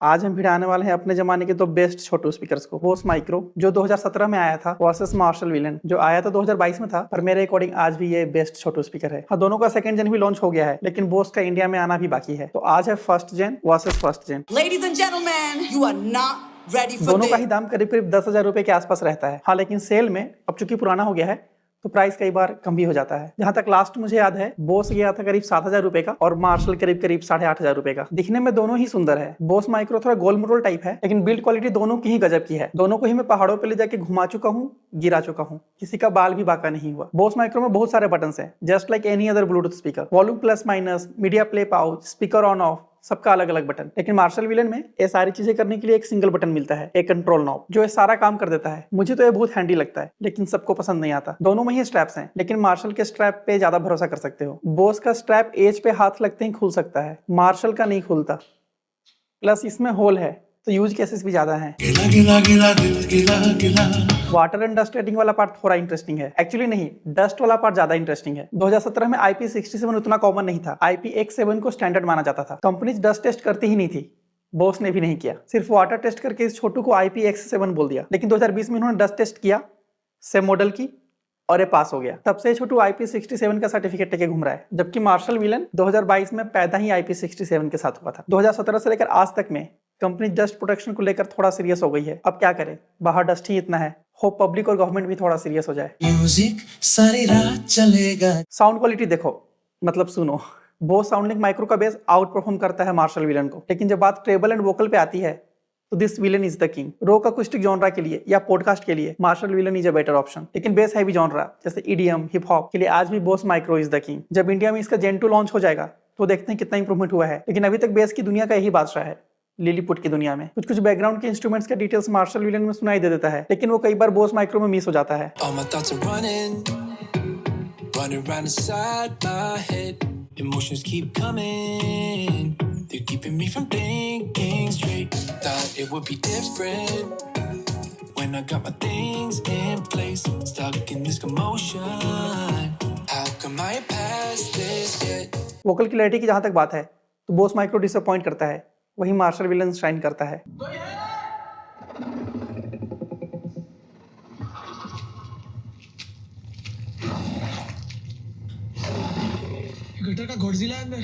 आज हम भिड़ाने वाले हैं अपने जमाने के दो बेस्ट छोटू स्पीकर्स को। बोस माइक्रो जो 2017 में आया था वर्सेस मार्शल विलन जो आया था 2022 में था, पर मेरे अकॉर्डिंग आज भी ये बेस्ट छोटू स्पीकर है। हाँ, दोनों का सेकंड जेन भी लॉन्च हो गया है, लेकिन बोस का इंडिया में आना भी बाकी है। तो आज है first gen versus first gen. Ladies and gentlemen, you are not ready for दोनों का ही this. दाम करीब करीब 10,000 रुपए के आसपास रहता है। हाँ, लेकिन सेल में अब चूंकि पुराना हो गया है तो प्राइस कई बार कम भी हो जाता है। जहां तक लास्ट मुझे याद है, बोस गया था करीब 7,000 रुपए का और मार्शल करीब करीब 8,500 रुपए का। दिखने में दोनों ही सुंदर है। बोस माइक्रो थोड़ा गोल मरोल टाइप है, लेकिन बिल्ड क्वालिटी दोनों की ही गजब की है। दोनों को ही मैं पहाड़ों पे ले जाके घुमा चुका हूँ, गिरा चुका हूँ, किसी का बाल भी बाका नहीं हुआ। बोस माइक्रो में बहुत सारे बटन है, just like any other Bluetooth speaker. Volume plus minus, media play pouch, speaker on off, सबका अलग अलग बटन। लेकिन मार्शल विलन में ये सारी चीजें करने के लिए एक सिंगल बटन मिलता है, एक कंट्रोल नॉब, जो ये सारा काम कर देता है। मुझे तो ये बहुत हैंडी लगता है, लेकिन सबको पसंद नहीं आता। दोनों में ही स्ट्रैप्स हैं, लेकिन मार्शल के स्ट्रैप पे ज्यादा भरोसा कर सकते हो। बोस का स्ट्रैप एज पे हाथ लगते ही खुल सकता है, मार्शल का नहीं खुलता। प्लस इसमें होल है तो यूज केसेस भी ज्यादा हैं। वाटर एंड डस्ट रेटिंग वाला पार्ट थोड़ा इंटरेस्टिंग है। एक्चुअली नहीं, डस्ट वाला पार्ट ज्यादा इंटरेस्टिंग है। 2017 में IP67 उतना कॉमन नहीं था। IPX7 को स्टैंडर्ड माना जाता था। कंपनीज डस्ट टेस्ट करती ही नहीं थी, बोस ने भी नहीं किया। सिर्फ वाटर टेस्ट करके इस छोटू को IPX7 बोल दिया। लेकिन 2020 में इन्होंने डस्ट टेस्ट किया सेम मॉडल की और ये पास हो गया। तब से छोटू IP67 का सर्टिफिकेट लेके घूम रहा है। जबकि मार्शल विलन 2022 में पैदा ही IP67 के साथ हुआ था। 2017 से लेकर आज तक में कंपनी डस्ट प्रोटेक्शन को लेकर थोड़ा सीरियस हो गई है। अब क्या करे, बाहर डस्ट ही इतना है। होप पब्लिक और गवर्नमेंट भी थोड़ा सीरियस हो जाए। म्यूजिक सारी रात चलेगा। साउंड क्वालिटी देखो, मतलब सुनो। बोस साउंडलिंक माइक्रो का बेस आउट परफॉर्म करता है मार्शल विलन को, लेकिन जब बात ट्रेबल एंड वोकल पे आती है तो this Willen is the king. Rock acoustic genre के लिए या पॉडकास्ट के लिए Marshall Willen is a better option. लेकिन बेस हैवी जॉनरा जैसे EDM, हिप हॉप के लिए आज भी Bose Micro is the king. जब इंडिया में इसका जेन 2 लॉन्च हो जाएगा तो देखते हैं कितना इंप्रूवमेंट हुआ है। लेकिन अभी तक बेस की दुनिया का यही बादशाह है, लिलीपुट की दुनिया में। कुछ कुछ बैकग्राउंड के इंस्ट्रूमेंट्स के डिटेल्स मार्शल विलन में सुनाई दे देता है, लेकिन वो कई बार बोस माइक्रो में मिस हो जाता है। All my thoughts are running round inside my head. Emotions keep coming, they're keeping me from thinking straight. Thought it would be different when I got my things in place. Stuck in this commotion, how come I ain't past this yet? Vocal clarity की जहां तक बात है तो Bose micro disappoint करता है, वही martial villain shine करता है। गटर का गॉडजिला है अंदर।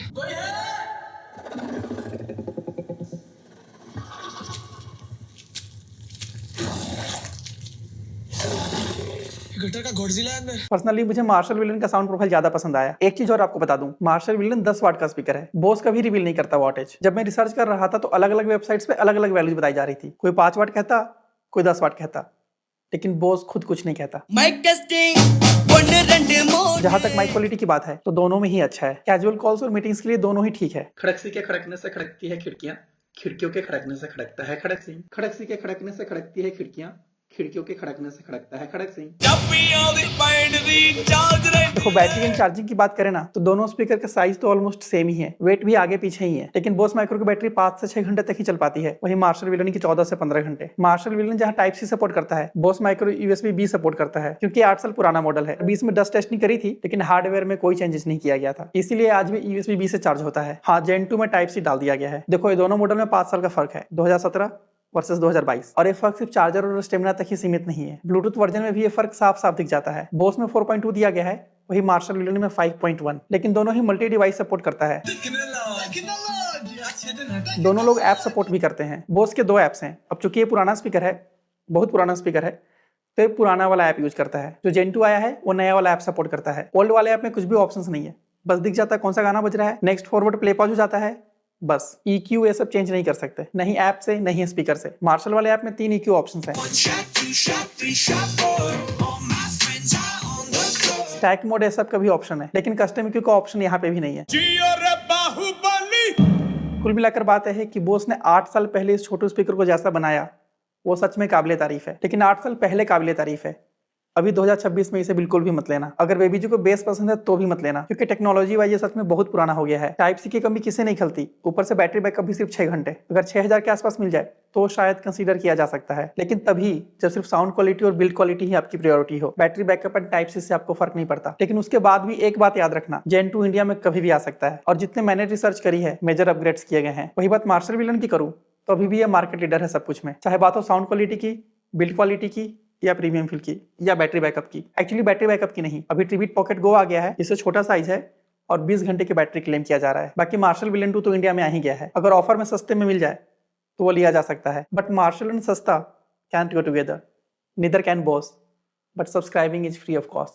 गटर का गॉडजिला है अंदर। पर्सनली मुझे मार्शल विलन का साउंड प्रोफाइल ज्यादा पसंद आया। एक चीज और आपको बता दूं, मार्शल विलन 10 वाट का स्पीकर है। बोस कभी रिवील नहीं करता वॉटेज। जब मैं रिसर्च कर रहा था तो अलग अलग वेबसाइट्स पे अलग अलग वैल्यूज बताई जा रही थी। कोई 5 वाट कहता, कोई 10 वाट कहता, लेकिन बोस खुद कुछ नहीं कहता। Mic testing, 1 2 more. जहां तक माइक क्वालिटी की बात है तो दोनों में ही अच्छा है। कैजुअल कॉल्स और मीटिंग्स के लिए दोनों ही ठीक है। खड़कसी के खड़कने से खड़कती है खिड़कियां, खिड़कियों के खड़कने से खड़कता है खड़क सिंह। खड़कसी के खड़कने से खड़कती है खिड़कियां, खिड़कियों के खड़कने से खड़कता है खड़क सिंह। देखो, बैटरी एंड चार्जिंग की बात करें ना तो दोनों स्पीकर का साइज तो ऑलमोस्ट सेम ही है, वेट भी आगे पीछे ही है। लेकिन बोस माइक्रो की बैटरी 5 से 6 घंटे तक ही चल पाती है, वही मार्शल विलन की 14 से 15 घंटे। मार्शल विलन जहां टाइप C सपोर्ट करता है, बोस माइक्रो USB-B सपोर्ट करता है। क्योंकि 8 साल पुराना मॉडल है, 20 में डस्ट टेस्टिंग करी थी, लेकिन हार्डवेयर में कोई चेंजेस नहीं किया गया था, इसीलिए आज भी USB-B से चार्ज होता है। हाँ, जेन 2 में टाइप C डाल दिया गया है। देखो, ये दोनों मॉडल में 5 साल का फर्क है, 2017 वर्सेस 2022। और ये फर्क सिर्फ चार्जर और स्टेमिना तक ही सीमित नहीं है, ब्लूटूथ वर्जन में भी ये फर्क साफ साफ दिख जाता है। बोस में 4.2 दिया गया है, वही मार्शल विलन में 5.1। लेकिन दोनों ही मल्टी डिवाइस सपोर्ट करता है। दोनों लोग ऐप सपोर्ट भी करते हैं। बोस के 2 ऐप्स हैं। अब चूंकि ये पुराना स्पीकर है, बहुत पुराना स्पीकर है, तो ये पुराना वाला ऐप यूज करता है। जो जेन 2 आया है वो नया वाला ऐप सपोर्ट करता है। ओल्ड वाले ऐप में कुछ भी ऑप्शंस नहीं है, बस दिख जाता है कौन सा गाना बज रहा है, नेक्स्ट फॉरवर्ड प्ले पॉज हो जाता है, बस। EQ ये सब चेंज नहीं कर सकते, नहीं ऐप से नहीं स्पीकर से। मार्शल वाले ऐप में 3 EQ ऑप्शंस हैं। स्टैक मोड ये सब का भी ऑप्शन है, लेकिन कस्टम EQ का ऑप्शन यहाँ पे भी नहीं है। कुल मिलाकर बात है कि बोस ने 8 साल पहले इस छोटू स्पीकर को जैसा बनाया वो सच में काबिले तारीफ है, लेकिन 8 साल पहले काबिले तारीफ है। अभी 2026 में इसे बिल्कुल भी मत लेना। अगर बेबी जी को बेस पसंद है तो भी मत लेना, क्योंकि टेक्नोलॉजी वाइज ये सच में बहुत पुराना हो गया है। टाइप C की कमी किसे नहीं खलती, ऊपर से बैटरी बैकअप भी सिर्फ 6 घंटे। अगर 6000 के आसपास मिल जाए तो शायद कंसीडर किया जा सकता है, लेकिन तभी जब सिर्फ साउंड क्वालिटी और बिल्ड क्वालिटी ही आपकी प्रायोरिटी हो। Battery backup and type C से आपको फर्क नहीं पड़ता। लेकिन उसके बाद भी एक बात याद रखना, जेन 2 इंडिया में कभी भी आ सकता है, और जितने मैंने रिसर्च करी है मेजर अपग्रेड्स किए गए हैं। वही बात मार्शल विलन की करूँ तो अभी भी ये मार्केट लीडर है सब कुछ में, चाहे बात हो साउंड क्वालिटी की, बिल्ड क्वालिटी की, या प्रीमियम फील की, या बैटरी बैकअप की। एक्चुअली बैटरी बैकअप की नहीं, अभी ट्रिबिट पॉकेट गो आ गया है, इससे छोटा साइज है और 20 घंटे की बैटरी क्लेम किया जा रहा है। बाकी मार्शल विलन 2 तो इंडिया में आ ही गया है, अगर ऑफर में सस्ते में मिल जाए तो वो लिया जा सकता है। बट मार्शल एंड सस्ता can't go together, neither can Bose, but subscribing is free of cost.